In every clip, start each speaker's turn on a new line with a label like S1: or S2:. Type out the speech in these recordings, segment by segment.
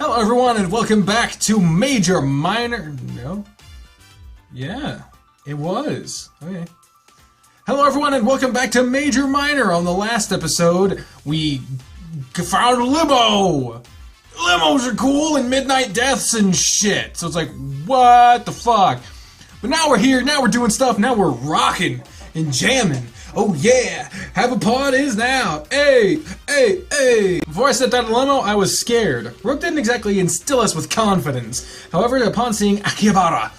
S1: Hello everyone and welcome back to Major Minor... No? Yeah, it was. Okay. Hello everyone and welcome back to Major Minor. On the last episode, we found Limo! Limos are cool and midnight deaths and shit. So it's like, what the fuck? But now we're here, now we're doing stuff, now we're rocking and jamming. Oh yeah, have a pod is now. Hey, hey, hey. Before I stepped out of the limo, I was scared. Rook didn't exactly instill us with confidence. However, upon seeing Akihabara,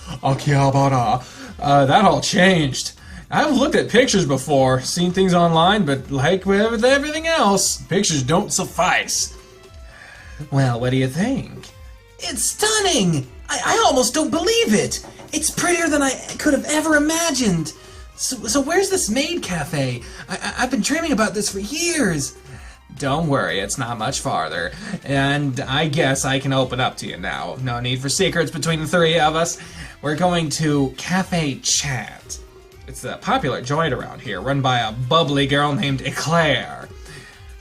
S1: that all changed. I've looked at pictures before, seen things online, but like with everything else, pictures don't suffice. Well, what do you think?
S2: It's stunning! I almost don't believe it! It's prettier than I could have ever imagined. So where's this maid cafe? I've been dreaming about this for years.
S1: Don't worry, it's not much farther. And I guess I can open up to you now. No need for secrets between the three of us. We're going to Cafe Chat. It's a popular joint around here, run by a bubbly girl named Eclair.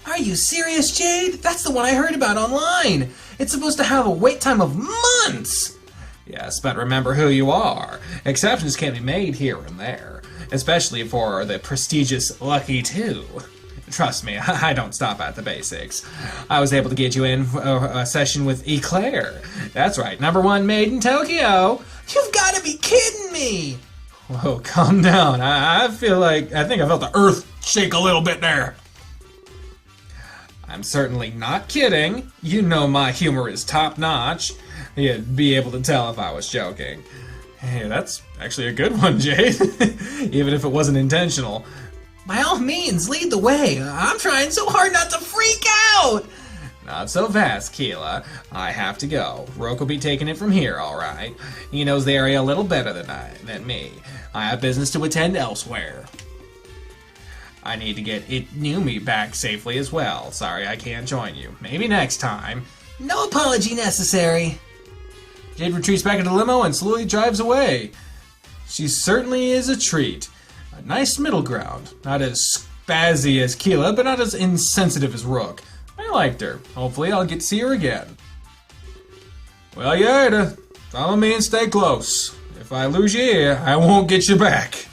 S2: Are you serious, Jade? That's the one I heard about online. It's supposed to have a wait time of months.
S1: Yes, but remember who you are. Exceptions can be made here and there, especially for the prestigious Lucky 2. Trust me, I don't stop at the basics. I was able to get you in a session with Eclair. That's right, #1 maid in Tokyo.
S2: You've got to be kidding me.
S1: Whoa, calm down. I think I felt the earth shake a little bit there. I'm certainly not kidding. You know my humor is top-notch. You'd be able to tell if I was joking. Hey, that's actually a good one, Jade. Even if it wasn't intentional.
S2: By all means, lead the way. I'm trying so hard not to freak out.
S1: Not so fast, Keela. I have to go. Rook will be taking it from here, alright. He knows the area a little better than me. I have business to attend elsewhere. I need to get Numi back safely as well. Sorry I can't join you. Maybe next time.
S2: No apology necessary.
S1: Jade retreats back into the limo and slowly drives away. She certainly is a treat. A nice middle ground. Not as spazzy as Keela, but not as insensitive as Rook. I liked her. Hopefully I'll get to see her again. Well, Jade, follow me and stay close. If I lose you here, I won't get you back.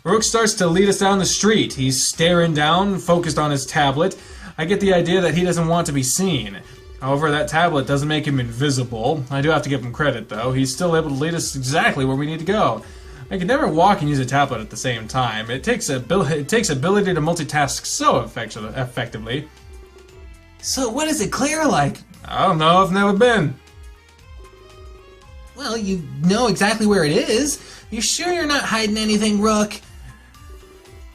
S1: Rook starts to lead us down the street. He's staring down, focused on his tablet. I get the idea that he doesn't want to be seen. However, that tablet doesn't make him invisible. I do have to give him credit, though. He's still able to lead us exactly where we need to go. I can never walk and use a tablet at the same time. It takes ability to multitask so effectively.
S2: So what is Eclair like?
S1: I don't know. I've never been.
S2: Well, you know exactly where it is. You sure you're not hiding anything, Rook?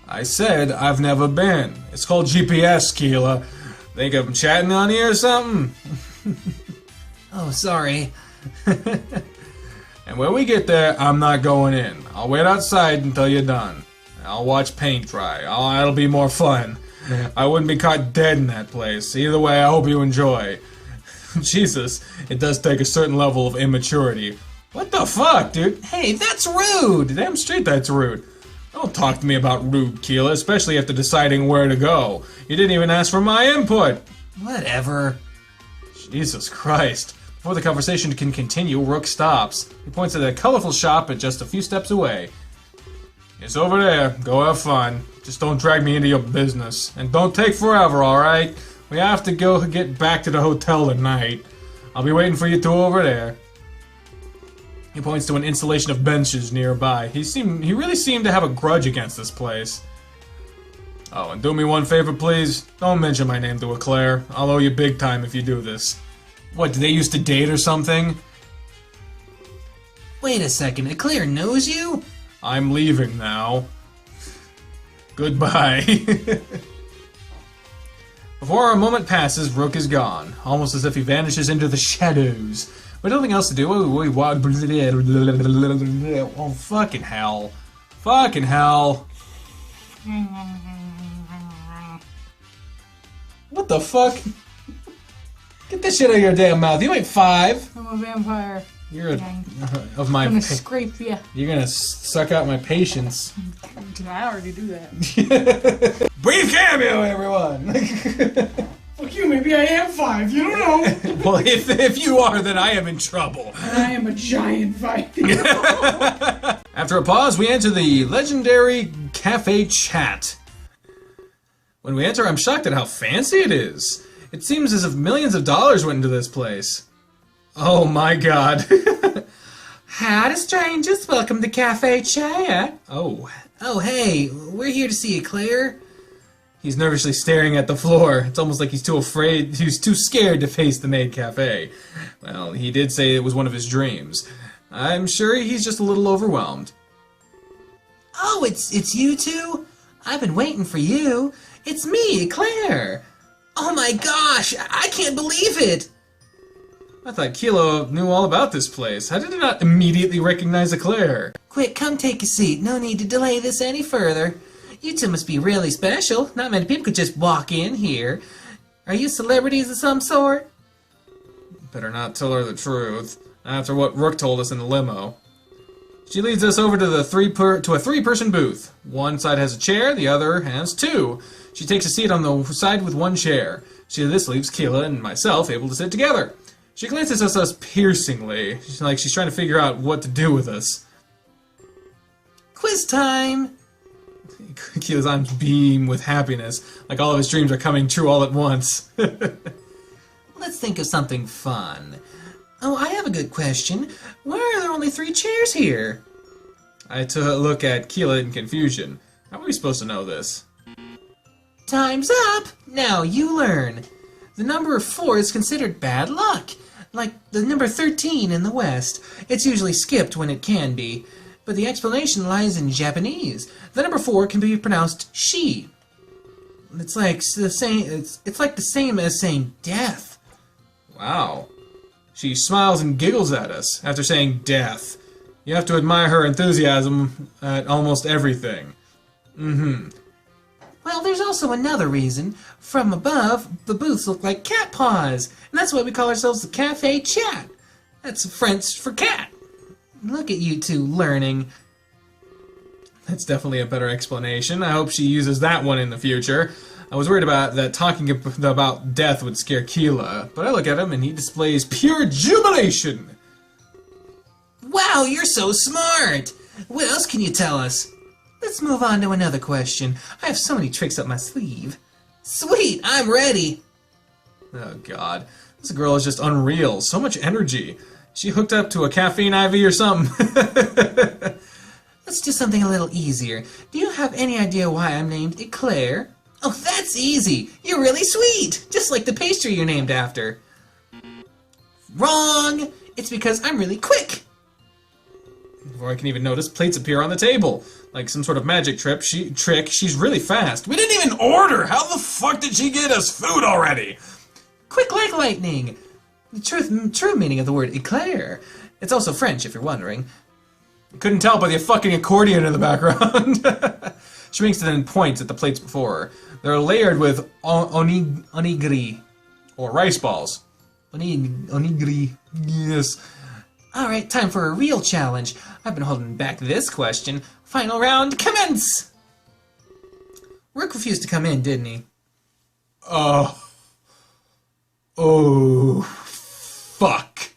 S1: I said I've never been. It's called GPS, Keela. Think I'm chatting on here or something?
S2: Oh, sorry.
S1: And when we get there, I'm not going in. I'll wait outside until you're done. I'll watch paint dry. It'll be more fun. I wouldn't be caught dead in that place. Either way, I hope you enjoy. Jesus, it does take a certain level of immaturity. What the fuck, dude?
S2: Hey, that's rude!
S1: Damn straight that's rude. Don't talk to me about rude, Keela, especially after deciding where to go. You didn't even ask for my input.
S2: Whatever.
S1: Jesus Christ. Before the conversation can continue, Rook stops. He points at a colorful shop at just a few steps away. It's over there. Go have fun. Just don't drag me into your business. And don't take forever, alright? We have to go get back to the hotel tonight. I'll be waiting for you two over there. He points to an installation of benches nearby. He really seemed to have a grudge against this place. Oh, and do me one favor, please. Don't mention my name to Eclair. I'll owe you big time if you do this. What, did they used to date or something?
S2: Wait a second, Eclair knows you?
S1: I'm leaving now. Goodbye. Before a moment passes, Rook is gone, almost as if he vanishes into the shadows. With nothing else to do, we walk. Oh, fucking hell. Fucking hell. What the fuck? Get this shit out of your damn mouth. You ain't 5.
S3: I'm a vampire.
S1: You're of my.
S3: I'm gonna scrape you.
S1: You're gonna suck out my patience.
S3: I already do that.
S1: Brief cameo, everyone.
S3: Fuck you. Maybe I am 5. You don't know.
S1: Well, if you are, then I am in trouble.
S3: I am a giant Viking.
S1: After a pause, we enter the legendary cafe chat. When we enter, I'm shocked at how fancy it is. It seems as if millions of dollars went into this place. Oh my god.
S2: Howdy, strangers. Welcome to Cafe Chaya. Oh, hey. We're here to see you, Claire.
S1: He's nervously staring at the floor. It's almost like he's too scared to face the maid cafe. Well, he did say it was one of his dreams. I'm sure he's just a little overwhelmed.
S2: Oh, it's you two? I've been waiting for you. It's me, Claire. Oh my gosh, I can't believe it.
S1: I thought Kilo knew all about this place. How did he not immediately recognize Claire?
S2: Quick, come take a seat. No need to delay this any further. You two must be really special. Not many people could just walk in here. Are you celebrities of some sort?
S1: Better not tell her the truth, after what Rook told us in the limo. She leads us over to a three-person booth. One side has a chair, the other has 2. She takes a seat on the side with 1 chair. This leaves Keela and myself able to sit together. She glances at us piercingly, like she's trying to figure out what to do with us.
S2: Quiz time!
S1: Keela's eyes beam with happiness, like all of his dreams are coming true all at once.
S2: Let's think of something fun. Oh, I have a good question. Why are there only 3 chairs here?
S1: I took a look at Keela in confusion. How are we supposed to know this?
S2: Time's up! Now you learn. The number 4 is considered bad luck, like the number 13 in the West. It's usually skipped when it can be, but the explanation lies in Japanese. The number 4 can be pronounced she. It's like the same. It's like the same as saying death.
S1: Wow. She smiles and giggles at us after saying death. You have to admire her enthusiasm at almost everything.
S2: Well, there's also another reason. From above, the booths look like cat paws, and that's why we call ourselves the Cafe Chat. That's French for cat. Look at you two learning.
S1: That's definitely a better explanation. I hope she uses that one in the future. I was worried about that talking about death would scare Keela, but I look at him and he displays pure jubilation.
S2: Wow, you're so smart! What else can you tell us? Let's move on to another question. I have so many tricks up my sleeve. Sweet, I'm ready!
S1: Oh god, this girl is just unreal. So much energy. She hooked up to a caffeine IV or something.
S2: Let's do something a little easier. Do you have any idea why I'm named Eclair? Oh, that's easy! You're really sweet! Just like the pastry you're named after. Wrong! It's because I'm really quick!
S1: Before I can even notice, plates appear on the table. Like some sort of magic trick, she's really fast. We didn't even order! How the fuck did she get us food already?
S2: Quick like lightning! The true meaning of the word eclair. It's also French, if you're wondering.
S1: Couldn't tell by the fucking accordion in the background. She winks and then points at the plates before her. They're layered with onigiri, or rice balls. Onigiri, yes.
S2: Alright, time for a real challenge. I've been holding back this question. Final round, commence! Rook refused to come in, didn't he?
S1: Oh, fuck.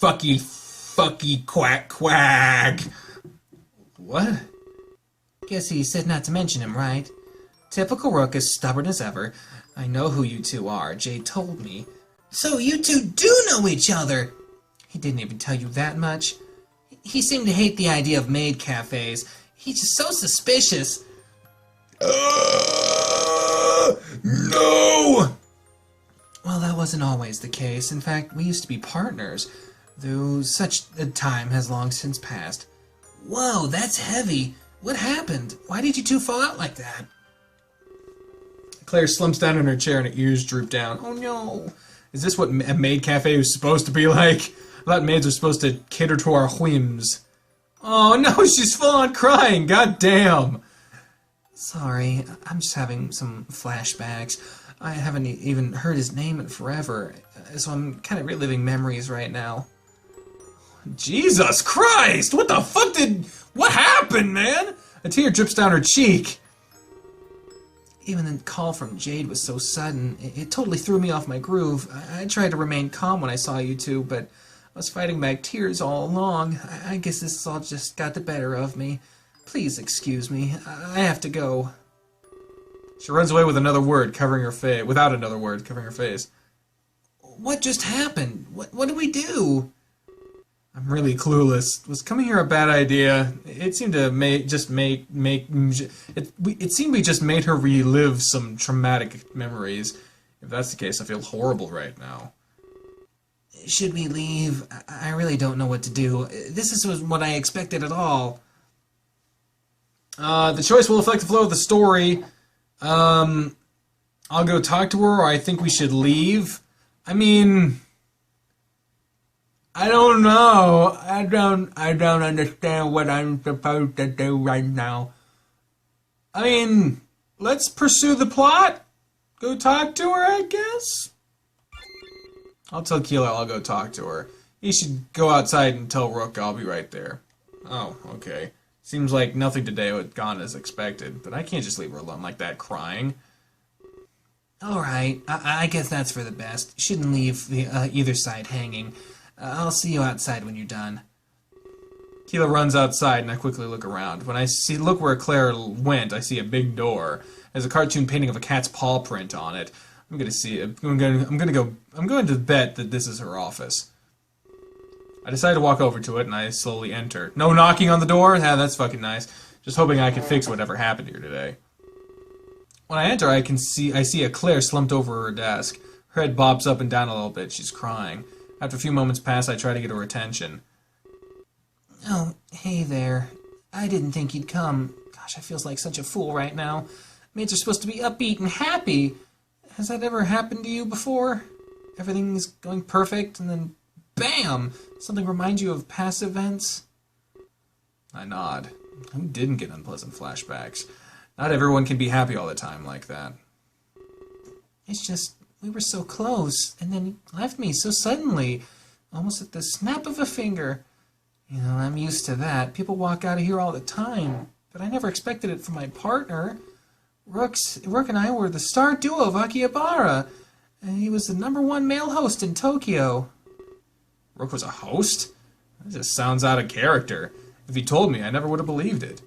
S1: Fucky, quack. What?
S2: Guess he said not to mention him, right? Typical Rook, as stubborn as ever. I know who you two are. Jade told me. So you two do know each other! He didn't even tell you that much. He seemed to hate the idea of maid cafes. He's just so suspicious.
S1: No!
S2: Well, that wasn't always the case. In fact, we used to be partners, though such a time has long since passed. Whoa, that's heavy. What happened? Why did you two fall out like that?
S1: Claire slumps down in her chair and her ears droop down. Oh no. Is this what a maid cafe is supposed to be like? I thought maids are supposed to cater to our whims. Oh no, she's full on crying. God damn.
S2: Sorry, I'm just having some flashbacks. I haven't even heard his name in forever, so I'm kind of reliving memories right now.
S1: Jesus Christ! What the fuck what happened, man? A tear drips down her cheek.
S2: Even the call from Jade was so sudden, it totally threw me off my groove. I tried to remain calm when I saw you two, but I was fighting back tears all along. I guess this all just got the better of me. Please excuse me. I have to go.
S1: She runs away with another word covering her face. Without another word covering her face.
S2: What just happened? What did we do?
S1: I'm really clueless. Was coming here a bad idea? It seemed to it seemed we just made her relive some traumatic memories. If that's the case, I feel horrible right now.
S2: Should we leave? I really don't know what to do. This isn't what I expected at all.
S1: The choice will affect the flow of the story. I'll go talk to her, or I think we should leave. I mean, I don't know. I don't understand what I'm supposed to do right now. I mean, let's pursue the plot. Go talk to her, I guess. I'll tell Keela I'll go talk to her. You should go outside and tell Rook I'll be right there. Oh, okay. Seems like nothing today had gone as expected, but I can't just leave her alone like that crying.
S2: Alright, I guess that's for the best. Shouldn't leave either side hanging. I'll see you outside when you're done.
S1: Keela runs outside and I quickly look around. When I look where Claire went, I see a big door. There's a cartoon painting of a cat's paw print on it. I'm going to bet that this is her office. I decide to walk over to it and I slowly enter. No knocking on the door? Yeah, that's fucking nice. Just hoping I can fix whatever happened here today. When I enter, I see a Claire slumped over her desk. Her head bobs up and down a little bit. She's crying. After a few moments pass, I try to get her attention.
S2: Oh, hey there. I didn't think you'd come. Gosh, I feel like such a fool right now. Maids are supposed to be upbeat and happy. Has that ever happened to you before? Everything is going perfect, and then BAM! Something reminds you of past events?
S1: I nod. Who didn't get unpleasant flashbacks? Not everyone can be happy all the time like that.
S2: It's just, we were so close, and then he left me so suddenly, almost at the snap of a finger. You know, I'm used to that. People walk out of here all the time, but I never expected it from my partner. Rook and I were the star duo of Akihabara, and he was the #1 male host in Tokyo.
S1: Rook was a host? That just sounds out of character. If he told me, I never would have believed it.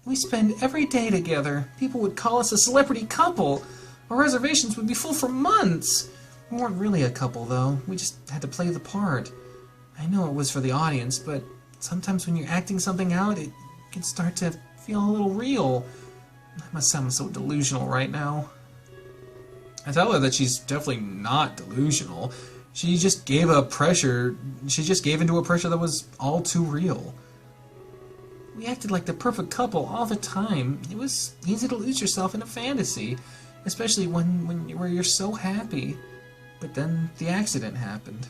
S2: We spend every day together. People would call us a celebrity couple. Our reservations would be full for months. We weren't really a couple, though. We just had to play the part. I know it was for the audience, but sometimes when you're acting something out, it can start to feel a little real. I must sound so delusional right now.
S1: I tell her that she's definitely not delusional. She just gave into a pressure that was all too real.
S2: We acted like the perfect couple all the time. It was easy to lose yourself in a fantasy, especially where you're so happy. But then the accident happened.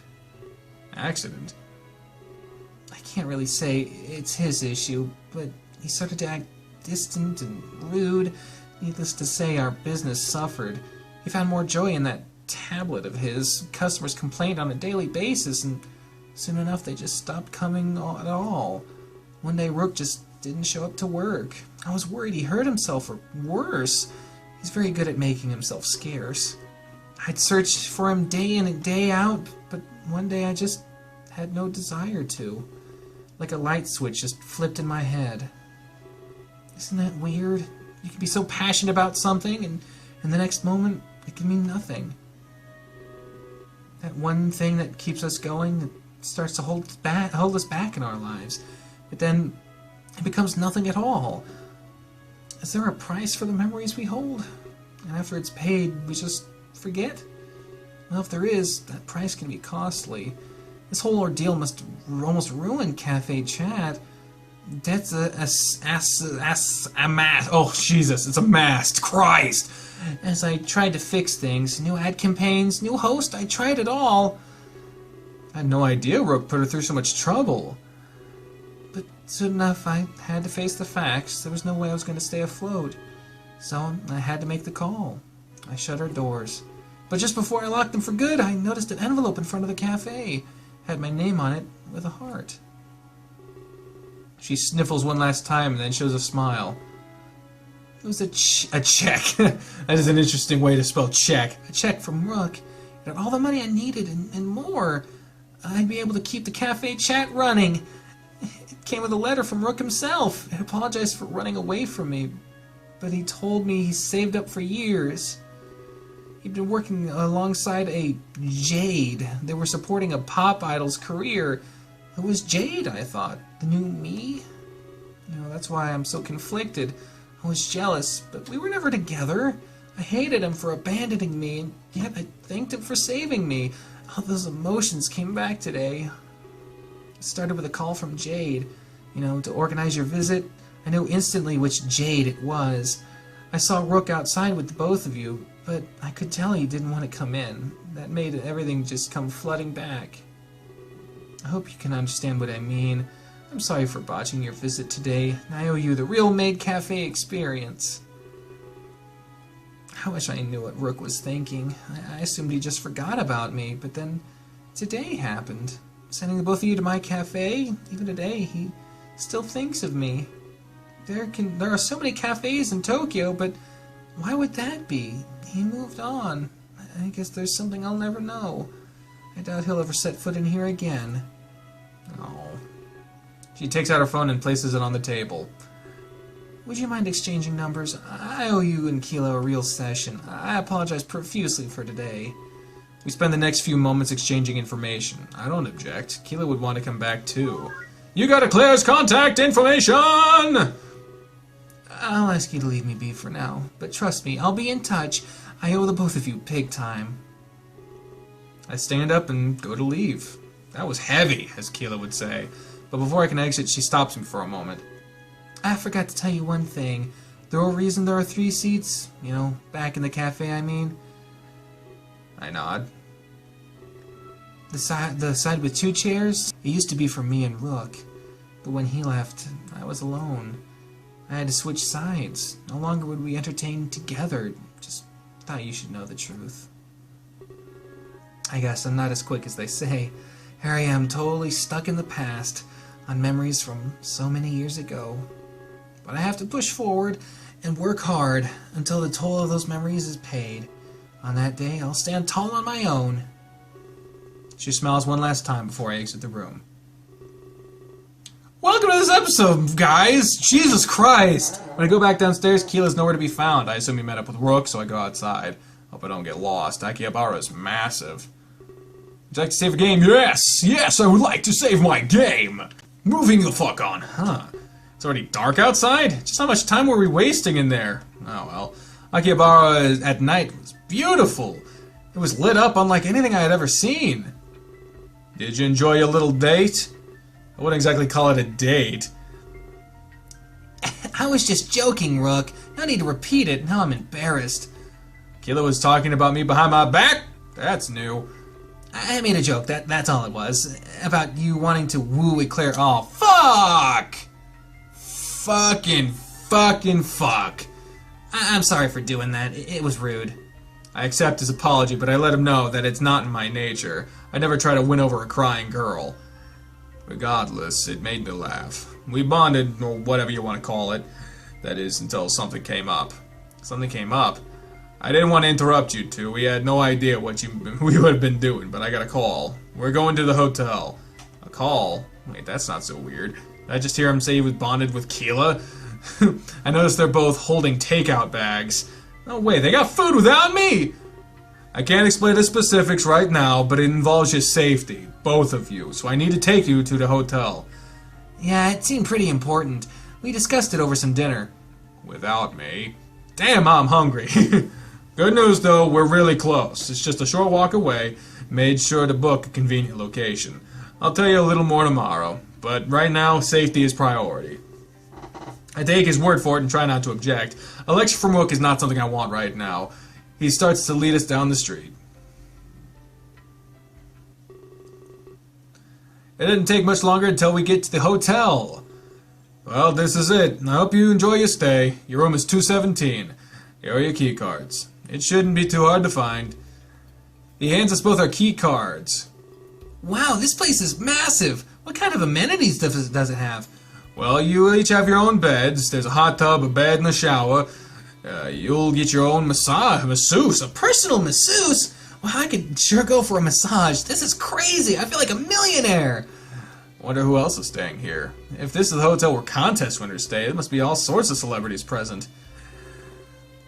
S1: Accident?
S2: I can't really say it's his issue, but he started to act distant and rude. Needless to say, our business suffered. He found more joy in that tablet of his. Customers complained on a daily basis, and soon enough they just stopped coming at all. One day Rook just didn't show up to work. I was worried he hurt himself, or worse. He's very good at making himself scarce. I'd searched for him day in and day out, but one day I just had no desire to. Like a light switch just flipped in my head. Isn't that weird? You can be so passionate about something, and in the next moment, it can mean nothing. That one thing that keeps us going, that starts to hold us back in our lives. But then, it becomes nothing at all. Is there a price for the memories we hold? And after it's paid, we just forget? Well, if there is, that price can be costly. This whole ordeal must almost ruin cafe chat. That's a mask. Oh, Jesus, it's a mask. Christ! As I tried to fix things, new ad campaigns, new host, I tried it all.
S1: I had no idea Rook put her through so much trouble.
S2: But soon enough, I had to face the facts. There was no way I was going to stay afloat. So I had to make the call. I shut her doors. But just before I locked them for good, I noticed an envelope in front of the cafe. Had my name on it with a heart.
S1: She sniffles one last time and then shows a smile.
S2: It was a check. That is an interesting way to spell check. A check from Rook. It had all the money I needed and more. I'd be able to keep the cafe chat running. It came with a letter from Rook himself. He apologized for running away from me, but he told me he saved up for years. He'd been working alongside a Jade. They were supporting a pop idol's career. It was Jade, I thought. The new me? That's why I'm so conflicted. I was jealous, but we were never together. I hated him for abandoning me, and yet I thanked him for saving me. All those emotions came back today. It started with a call from Jade, to organize your visit. I knew instantly which Jade it was. I saw Rook outside with the both of you, but I could tell he didn't want to come in. That made everything just come flooding back. I hope you can understand what I mean. I'm sorry for botching your visit today. I owe you the real Maid Cafe experience. I wish I knew what Rook was thinking. I assumed he just forgot about me, but then today happened. Sending the both of you to my cafe, even today, he still thinks of me. There are so many cafes in Tokyo, but why would that be? He moved on. I guess there's something I'll never know. I doubt he'll ever set foot in here again. Oh. She takes out her phone and places it on the table. Would you mind exchanging numbers? I owe you and Kilo a real session. I apologize profusely for today. We spend the next few moments exchanging information. I don't object. Kilo would want to come back too. You got Claire's contact information! I'll ask you to leave me be for now, but trust me, I'll be in touch. I owe the both of you big time. I stand up and go to leave. That was heavy, as Kilo would say. But before I can exit, she stops me for a moment. I forgot to tell you one thing. The real reason there are 3 seats, back in the cafe, I mean. I nod. The side with 2 chairs, it used to be for me and Rook. But when he left, I was alone. I had to switch sides. No longer would we entertain together. Just thought you should know the truth. I guess I'm not as quick as they say. Here I am, totally stuck in the past, on memories from so many years ago. But I have to push forward and work hard until the toll of those memories is paid. On that day, I'll stand tall on my own. She smiles one last time before I exit the room. Welcome to this episode, guys! Jesus Christ! When I go back downstairs, Keela's nowhere to be found. I assume he met up with Rook, so I go outside. Hope I don't get lost. Akihabara is massive. Would you like to save a game? Yes! Yes, I would like to save my game! Moving the fuck on. It's already dark outside? Just how much time were we wasting in there? Oh well. Akihabara at night was beautiful. It was lit up unlike anything I had ever seen. Did you enjoy your little date? I wouldn't exactly call it a date. I was just joking, Rook. No need to repeat it. Now I'm embarrassed.
S1: Kilo was talking about me behind my back? That's new.
S2: I made a joke. That's all it was. About you wanting to woo Eclair.
S1: Oh, fuck! Fucking fuck.
S2: I'm sorry for doing that. It was rude.
S1: I accept his apology, but I let him know that it's not in my nature. I never try to win over a crying girl. Regardless, it made me laugh. We bonded, or whatever you want to call it. That is, until something came up. Something came up? I didn't want to interrupt you two. We had no idea what we would have been doing, but I got a call. We're going to the hotel. A call? Wait, that's not so weird. Did I just hear him say he was bonded with Keela? I noticed they're both holding takeout bags. No way, they got food without me! I can't explain the specifics right now, but it involves your safety, both of you, so I need to take you to the hotel.
S2: Yeah, it seemed pretty important. We discussed it over some dinner.
S1: Without me? Damn, I'm hungry. Good news, though, we're really close. It's just a short walk away. Made sure to book a convenient location. I'll tell you a little more tomorrow, but right now, safety is priority. I take his word for it and try not to object. A lecture from Rook is not something I want right now. He starts to lead us down the street. It didn't take much longer until we get to the hotel. Well, this is it. I hope you enjoy your stay. Your room is 217. Here are your key cards. It shouldn't be too hard to find. He hands us both our key cards.
S2: Wow, this place is massive. What kind of amenities does it have?
S1: Well, you each have your own beds. There's a hot tub, a bed, and a shower. You'll get your own masseuse.
S2: A personal masseuse? Well, I could sure go for a massage. This is crazy. I feel like a millionaire.
S1: Wonder who else is staying here. If this is the hotel where contest winners stay, there must be all sorts of celebrities present.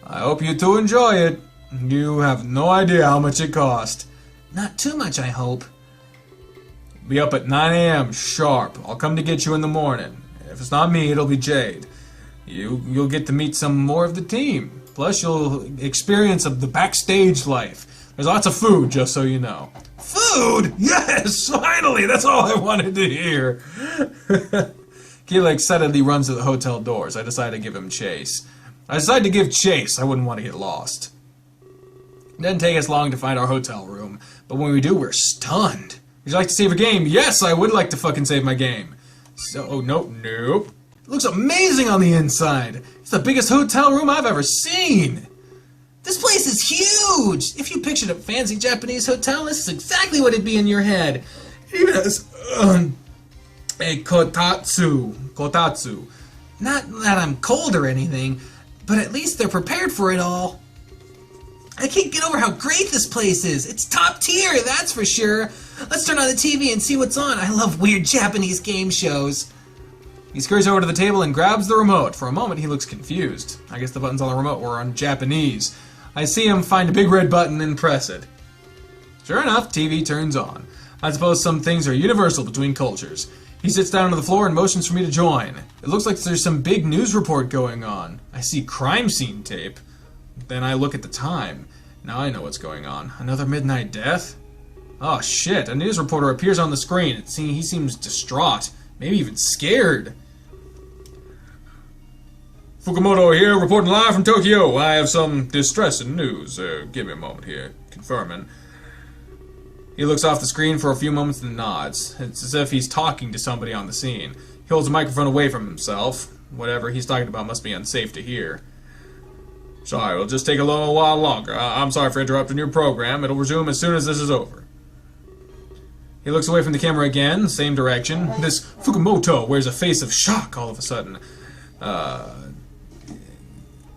S1: I hope you two enjoy it. You have no idea how much it cost.
S2: Not too much, I hope.
S1: Be up at 9 a.m. sharp. I'll come to get you in the morning. If it's not me, it'll be Jade. You'll get to meet some more of the team. Plus, you'll experience the backstage life. There's lots of food, just so you know. Food? Yes, finally! That's all I wanted to hear. Keela excitedly runs to the hotel doors. I decide to give him chase. I wouldn't want to get lost. It doesn't take us long to find our hotel room, but when we do, we're stunned. Would you like to save a game? Yes, I would like to fucking save my game. So, nope. It looks amazing on the inside. It's the biggest hotel room I've ever seen.
S2: This place is huge! If you pictured a fancy Japanese hotel, this is exactly what it'd be in your head.
S1: It even has a kotatsu.
S2: Not that I'm cold or anything, but at least they're prepared for it all. I can't get over how great this place is. It's top tier, that's for sure. Let's turn on the TV and see what's on. I love weird Japanese game shows.
S1: He scurries over to the table and grabs the remote. For a moment, he looks confused. I guess the buttons on the remote were on Japanese. I see him find a big red button and press it. Sure enough, TV turns on. I suppose some things are universal between cultures. He sits down on the floor and motions for me to join. It looks like there's some big news report going on. I see crime scene tape. Then I look at the time. Now I know what's going on. Another midnight death? Oh shit, a news reporter appears on the screen. He seems distraught, maybe even scared. Fukumoto here, reporting live from Tokyo. I have some distressing news. Give me a moment here. Confirming. He looks off the screen for a few moments and nods. It's as if he's talking to somebody on the scene. He holds the microphone away from himself. Whatever he's talking about must be unsafe to hear. Sorry, it'll just take a little while longer. I'm sorry for interrupting your program. It'll resume as soon as this is over. He looks away from the camera again, same direction. This Fukumoto wears a face of shock all of a sudden.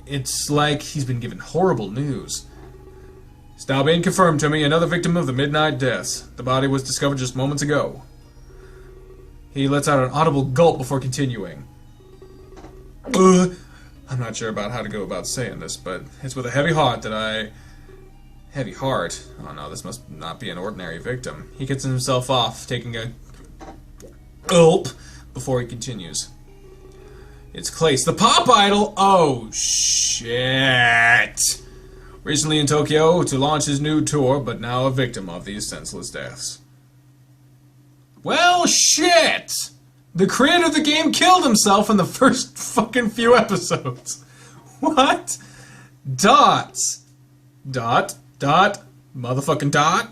S1: It's like he's been given horrible news. It's now being confirmed to me, another victim of the midnight deaths. The body was discovered just moments ago. He lets out an audible gulp before continuing. I'm not sure about how to go about saying this, but it's with a heavy heart that I... Heavy heart? Oh no, this must not be an ordinary victim. He gets himself off, taking a gulp before he continues. It's KLACE, the pop idol! Oh, shit! Recently in Tokyo to launch his new tour, but now a victim of these senseless deaths. Well, shit! The creator of the game killed himself in the first fucking few episodes. What? Dots. Dot. Motherfucking dot.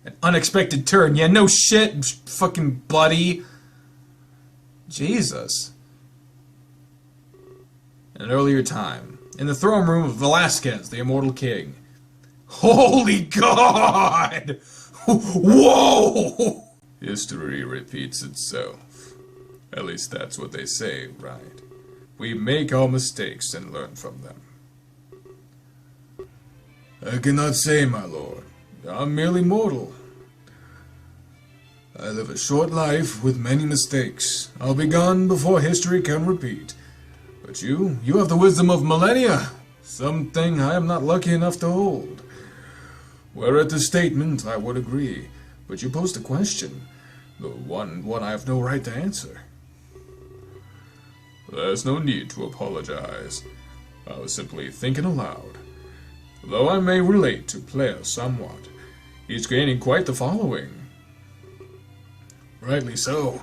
S1: An unexpected turn. Yeah, no shit, fucking buddy. Jesus. In an earlier time, in the throne room of Velasquez, the immortal king. Holy God! Whoa! History repeats itself. At least that's what they say, right? We make our mistakes and learn from them. I cannot say, my lord. I'm merely mortal. I live a short life with many mistakes. I'll be gone before history can repeat. But you have the wisdom of millennia. Something I am not lucky enough to hold. Were it a statement, I would agree. But you posed a question. The one I have no right to answer. There's no need to apologize. I was simply thinking aloud. Though I may relate to Player somewhat, he's gaining quite the following. Rightly so.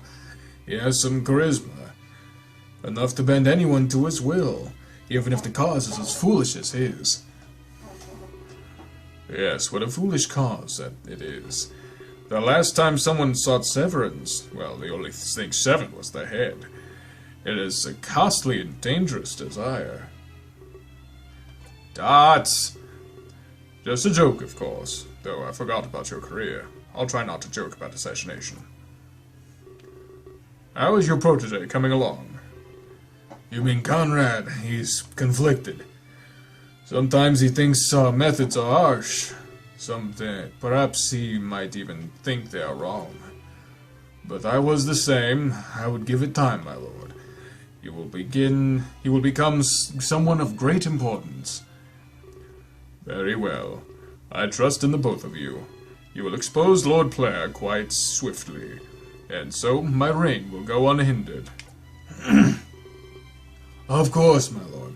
S1: He has some charisma. Enough to bend anyone to his will, even if the cause is as foolish as his. Yes, what a foolish cause that it is. The last time someone sought severance, well, the only thing severed was the head. It is a costly and dangerous desire. Dots! Just a joke, of course, though I forgot about your career. I'll try not to joke about assassination. How is your protege coming along? You mean Conrad? He's conflicted. Sometimes he thinks our methods are harsh. Perhaps he might even think they are wrong. But I was the same. I would give it time, my lord. He will become someone of great importance. Very well. I trust in the both of you. You will expose Lord Player quite swiftly, and so my reign will go unhindered. Of course, my lord.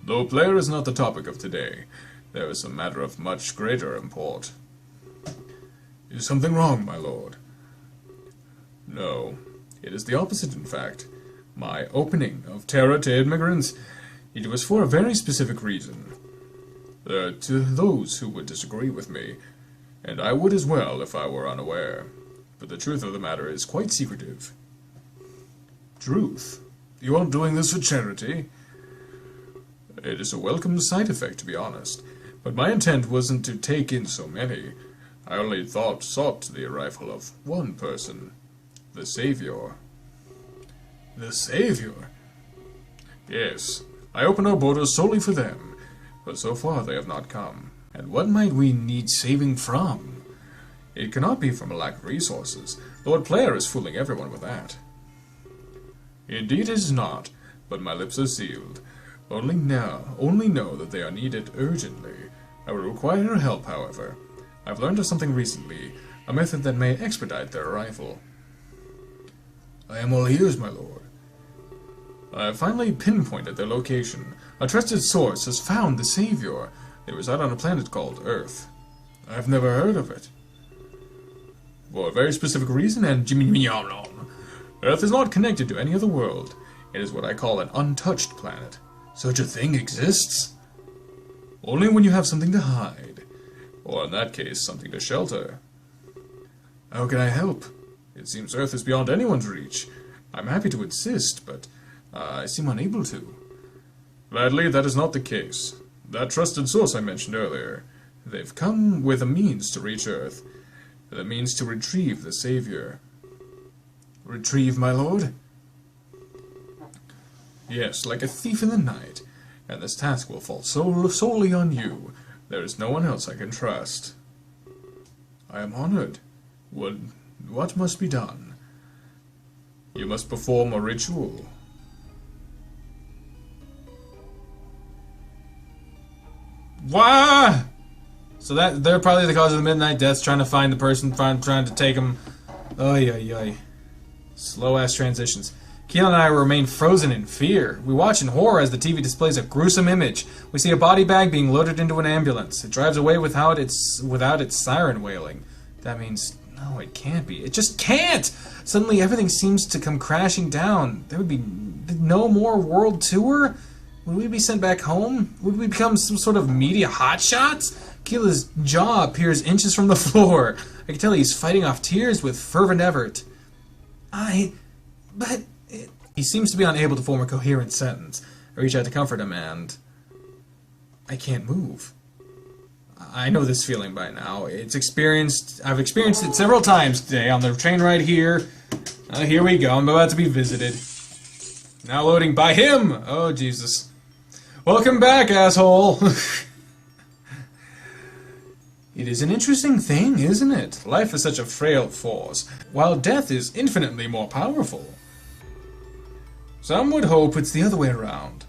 S1: Though Player is not the topic of today, there is a matter of much greater import. Is something wrong, my lord? No. It is the opposite, in fact. My opening of terror to immigrants, it was for a very specific reason. To those who would disagree with me, and I would as well if I were unaware, but the truth of the matter is quite secretive. Truth? You aren't doing this for charity? It is a welcome side effect, to be honest, but my intent wasn't to take in so many. I only sought the arrival of one person, the Savior. The Savior? Yes, I opened our borders solely for them, but so far they have not come. And what might we need saving from? It cannot be from a lack of resources. Lord Player is fooling everyone with that. Indeed it is not, but my lips are sealed. Only know that they are needed urgently. I will require your help, however. I've learned of something recently, a method that may expedite their arrival. I am all ears, my lord. I have finally pinpointed their location. A trusted source has found the Savior. They reside on a planet called Earth. I've never heard of it. For a very specific reason, and Earth is not connected to any other world. It is what I call an untouched planet. Such a thing exists? Only when you have something to hide. Or in that case, something to shelter. How can I help? It seems Earth is beyond anyone's reach. I'm happy to assist, but I seem unable to. Gladly, that is not the case. That trusted source I mentioned earlier, they've come with a means to reach Earth. The means to retrieve the Savior. Retrieve, my lord? Yes, like a thief in the night. And this task will fall solely on you. There is no one else I can trust. I am honored. What must be done? You must perform a ritual.
S4: Why? So they're probably the cause of the midnight deaths, trying to find the person, trying to take him. Oy. Slow ass transitions. Keelan and I remain frozen in fear. We watch in horror as the TV displays a gruesome image. We see a body bag being loaded into an ambulance. It drives away without its siren wailing. That means, no, it can't be. It just can't! Suddenly everything seems to come crashing down. There would be no more world tour? Would we be sent back home? Would we become some sort of media hotshots? Keela's jaw appears inches from the floor. I can tell he's fighting off tears with fervent effort. He seems to be unable to form a coherent sentence. I reach out to comfort him and I can't move. I know this feeling by now. I've experienced it several times today on the train ride here. Here we go. I'm about to be visited. Now loading by him! Oh, Jesus. Welcome back, asshole! It is an interesting thing, isn't it? Life is such a frail force, while death is infinitely more powerful. Some would hope it's the other way around.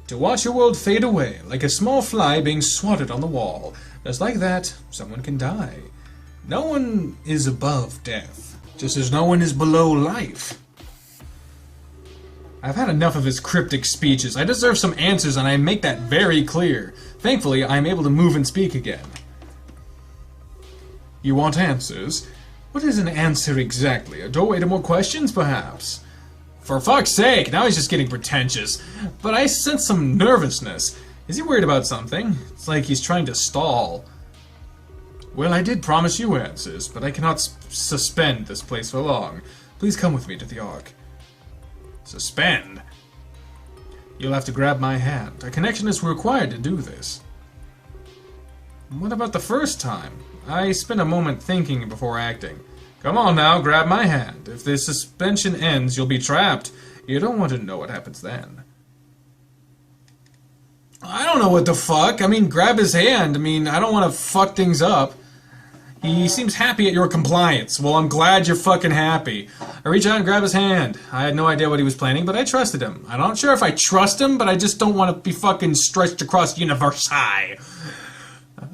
S4: To watch your world fade away, like a small fly being swatted on the wall. Just like that, someone can die. No one is above death, just as no one is below life. I've had enough of his cryptic speeches. I deserve some answers, and I make that very clear. Thankfully, I am able to move and speak again. You want answers? What is an answer exactly? A doorway to more questions, perhaps? For fuck's sake, now he's just getting pretentious. But I sense some nervousness. Is he worried about something? It's like he's trying to stall. Well, I did promise you answers, but I cannot suspend this place for long. Please come with me to the Ark. Suspend? You'll have to grab my hand. A connection is required to do this. What about the first time? I spent a moment thinking before acting. Come on now, grab my hand. If the suspension ends, you'll be trapped. You don't want to know what happens then.
S1: I don't know what the fuck. I mean, grab his hand. I mean, I don't want to fuck things up. He seems happy at your compliance. Well, I'm glad you're fucking happy. I reach out and grab his hand. I had no idea what he was planning, but I trusted him. I'm not sure if I trust him, but I just don't want to be fucking stretched across universe high.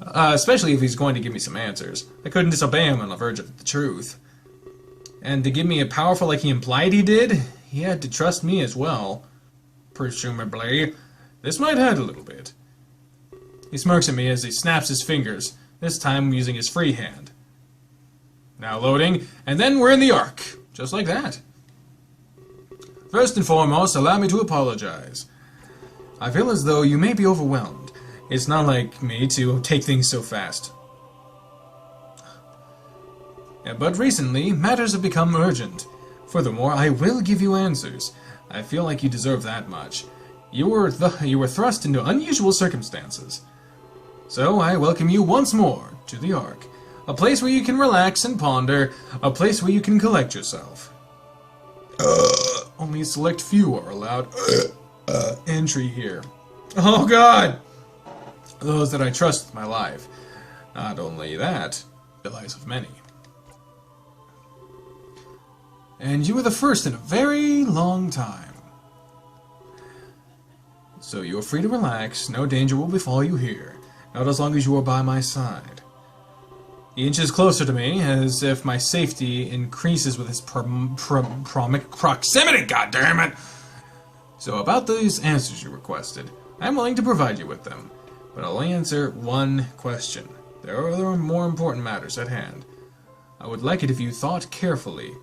S1: Especially if he's going to give me some answers. I couldn't disobey him on the verge of the truth. And to give me a powerful like he implied he did, he had to trust me as well. Presumably. This might hurt a little bit. He smirks at me as he snaps his fingers, this time using his free hand. Now loading, and then we're in the Ark. Just like that. First and foremost, allow me to apologize. I feel as though you may be overwhelmed. It's not like me to take things so fast. But recently, matters have become urgent. Furthermore, I will give you answers. I feel like you deserve that much. You were thrust into unusual circumstances. So I welcome you once more to the Ark. A place where you can relax and ponder. A place where you can collect yourself. Only a select few are allowed entry here. Oh God! Those that I trust with my life. Not only that, the lives of many. And you were the first in a very long time. So you are free to relax. No danger will befall you here. Not as long as you are by my side. He inches closer to me, as if my safety increases with his proximity, goddammit! So about those answers you requested, I'm willing to provide you with them. But I'll only answer one question. There are other more important matters at hand. I would like it if you thought carefully.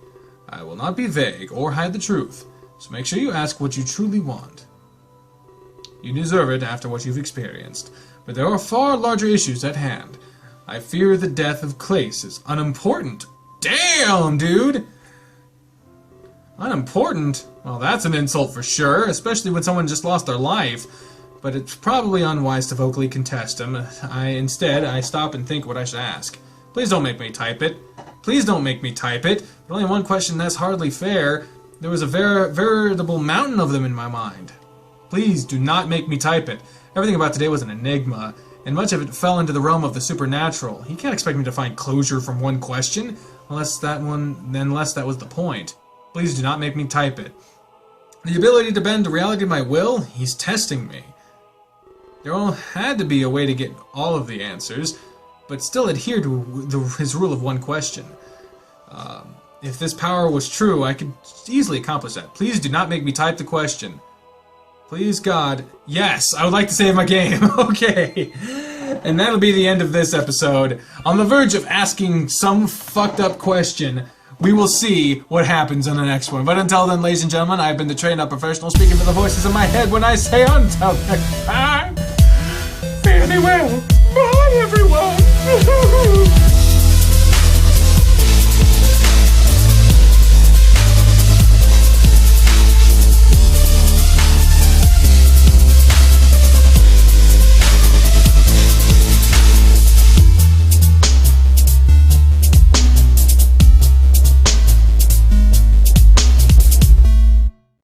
S1: I will not be vague or hide the truth, so make sure you ask what you truly want. You deserve it after what you've experienced, but there are far larger issues at hand. I fear the death of KLACE is unimportant. Damn, dude! Unimportant? Well, that's an insult for sure, especially when someone just lost their life. But it's probably unwise to vocally contest him. Instead, I stop and think what I should ask. Please don't make me type it. Please don't make me type it. But only one question, that's hardly fair. There was a veritable mountain of them in my mind. Please do not make me type it. Everything about today was an enigma, and much of it fell into the realm of the supernatural. He can't expect me to find closure from one question, unless that was the point. Please do not make me type it. The ability to bend the reality to my will? He's testing me. There all had to be a way to get all of the answers, but still adhere to his rule of one question. If this power was true, I could easily accomplish that. Please do not make me type the question. Please, God. Yes, I would like to save my game. Okay. And that'll be the end of this episode. On the verge of asking some fucked up question. We will see what happens in the next one. But until then, ladies and gentlemen, I've been the trained up professional speaking for the voices in my head when I say until next time. Fare thee well. Bye, everyone.